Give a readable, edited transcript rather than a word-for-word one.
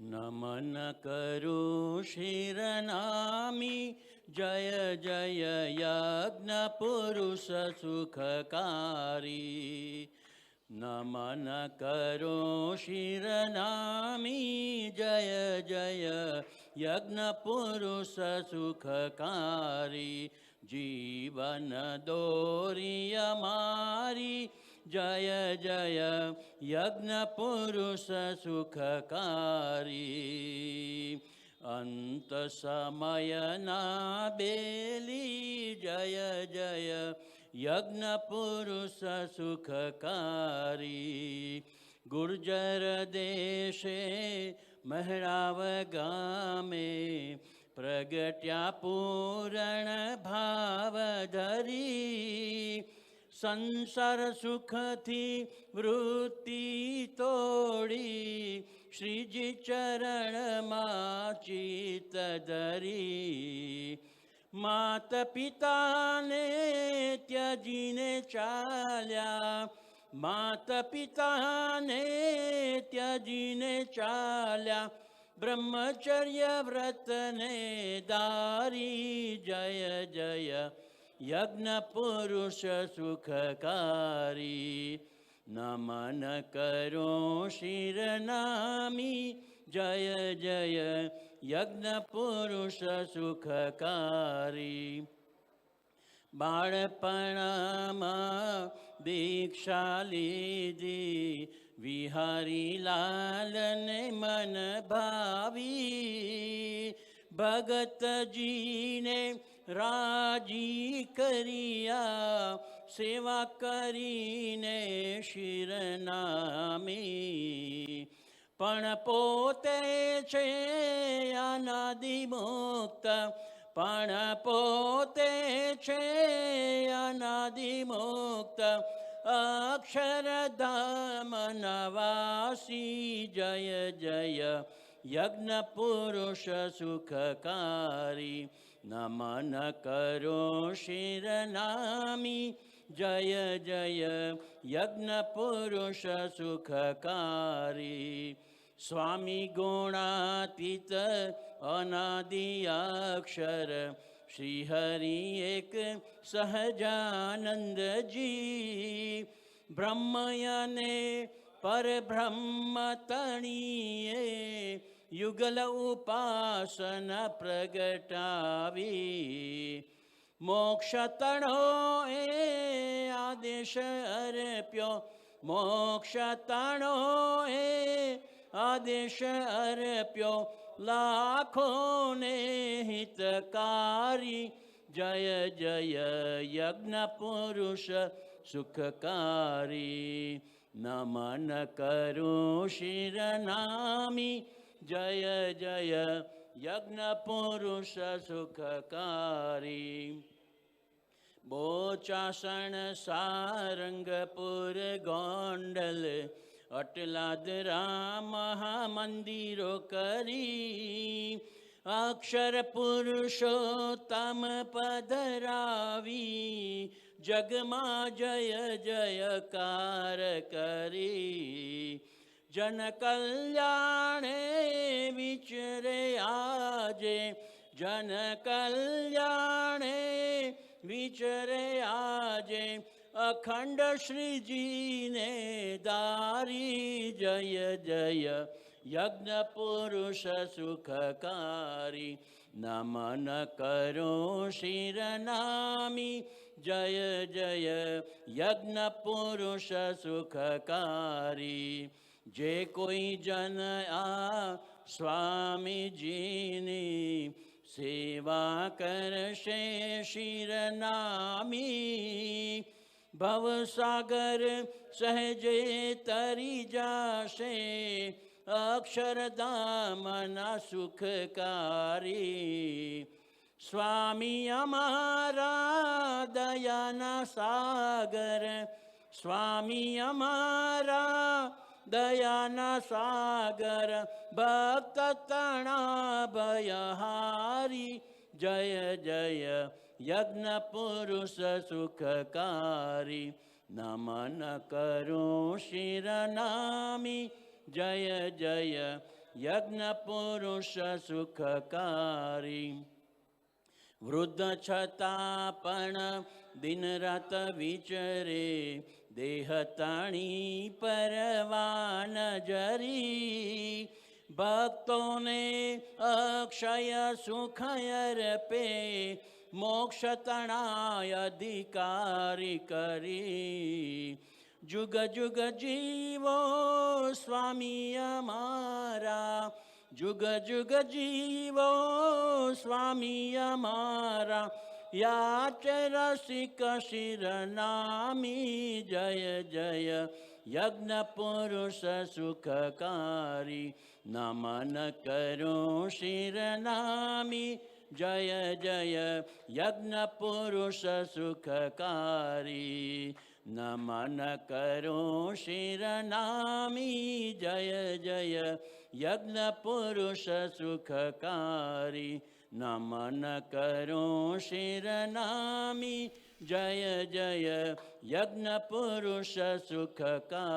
નમન કરું શિરનામી જય જય યજ્ઞ પુરુષ સુખકારી. નમન કરું શિરનામી જય જય યજ્ઞ પુરુષ સુખકારી. જીવન દોરિય મારી જય જય યજ્ઞ પુરુષ સુખકારી. અંત સમયના બેલી જય જય યજ્ઞ પુરુષ સુખકારી. ગુર્જર દેશે મહેરાવ ગામે પ્રગટ્યા પૂરણ ભાવ ધરી. સંસાર સુખથી વૃત્તિ તોડી શ્રીજી ચરણમાં ચિત્ત ધરી. માત પિતાને ત્યજીને ચાલ્યા, માત પિતાને ત્યજીને ચાલ્યા. બ્રહ્મચર્ય વ્રતને દારી જય જય યજ્ઞ પુરુષ સુખકારી. નમન કરો શિરનામી જય જય યજ્ઞ પુરુષ સુખકારી. બાળપણમાં દીક્ષા લીધી વિહારી લાલને મન ભાવી. ભગતજીને રાજી કર્યા સેવા કરીને શિરનામી. પણ પોતે છે અનાદિમુક્ત, પણ પોતે છે અનાદિમુક્ત. અક્ષરધામ નવાસી જય જય યજ્ઞ પુરુષ સુખકારી. નમન કરો શિરનામી જય જય યજ્ઞ પુરુષ સુખકારી. સ્વામી ગુણાતીત અનાદિ અક્ષર શ્રી હરિ એક સહજાનંદજી. બ્રહ્મયને પરબ્રહ્મ તણીએ યુગલ ઉપાસન પ્રગટાવી. મોક્ષ તણો એ આદેશ અર્પ્યો, મોક્ષ તણો એ આદેશ અર્પ્યો. લાખોને હિતકારી જય જય યજ્ઞ પુરુષ સુખકારી. નમન કરું શિરનામી જય જય યજ્ઞ પુરુષ સુખકારી. બોચાસણ સારંગપુર ગોંડલ અટલાદરા મહામંદિરો કરી. અક્ષર પુરુષોત્તમ પધરાવી જગમાં જય જયકાર કરી. જન કલ્યાણે વિચરે આજે, જન કલ્યાણે વિચરે આજે. અખંડ શ્રીજીને દારી જય જય યજ્ઞ પુરુષ સુખકારી. નમન કરો શિરનામી જય જય યજ્ઞ પુરુષ સુખકારી. જે કોઈ જન આ સ્વામીજીની સેવા કરશે શિરનામી. ભવસાગર સહેજે તરી જાશે અક્ષરધામના સુખકારી. સ્વામી અમારા દયાના સાગર, સ્વામી અમારા દયાના સાગર. ભક્ત તણા ભયહારી જય જય યજ્ઞ પુરુષ સુખકારી. નમન કરો શિરનામી જય જય યજ્ઞ પુરુષ સુખકારી. વૃદ્ધ છતાં પણ દિન રાત વિચરે, દેહ તાણી પરવા નજરી. ભક્તોને અક્ષય સુખ અર્પે, મોક્ષ તણાય અધિકારી કરી. જુગ જુગ જીવો સ્વામી અમારા, જુગ જુગ જીવો સ્વામી અમારા. યાચ રસિક શિરનામી, જય જય યજ્ઞ પુરુષ સુખકારી. નમન કરો શિરનામી, જય જય યજ્ઞ પુરુષ સુખકારી. નમન કરો શિરનામી, જય જય યજ્ઞ પુરુષ સુખકારી. નમન કરો શિરનામી, જય જય યજ્ઞ પુરુષ સુખકારી.